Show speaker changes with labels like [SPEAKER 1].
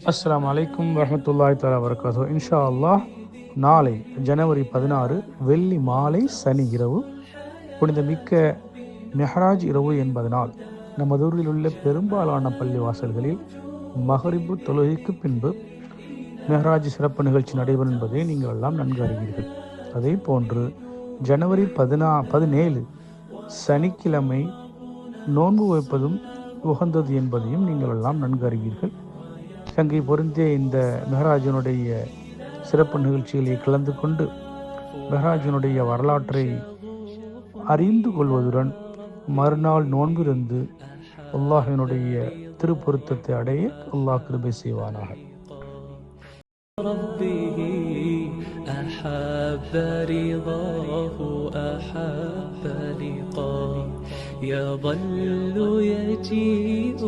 [SPEAKER 1] அஸ்ஸலாமு அலைக்கும் வரஹ்மத்துல்லாஹி தஆலா வரகாத்துஹு. இன்ஷா அல்லாஹ் நாளை ஜனவரி 16 வெள்ளி மாலை சனி இரவு புனிதமிக்க மெஹராஜ் இரவு என்பதனால் நமது ஊரில் உள்ள பெரும்பாலான பள்ளி வாசல்களில் மகரிபு தொழுகைக்கு பின்பு மெஹராஜ் சிறப்பு நிகழ்ச்சி நடைபெறும் என்பதை நீங்கள் எல்லாம் நன்கு அறிவீர்கள். அதே போன்று ஜனவரி 17 சனிக்கிழமை நோன்பு வைப்பதும் உகந்தது என்பதையும் நீங்கள் எல்லாம் நன்கு அறிவீர்கள். சங்கை பொருந்திய இந்த மெஹராஜினுடைய சிறப்பு நிகழ்ச்சிகளில் கலந்து கொண்டு மெஹராஜினுடைய வரலாற்றை அறிந்து கொள்வதுடன் மறுநாள் நோன்பிருந்து அல்லாஹினுடைய திருப்பொருத்தத்தை அடைய அல்லாஹ் கிருபை செய்வானாக.
[SPEAKER 2] أحب رضاه أحب لقاه يظل يجيء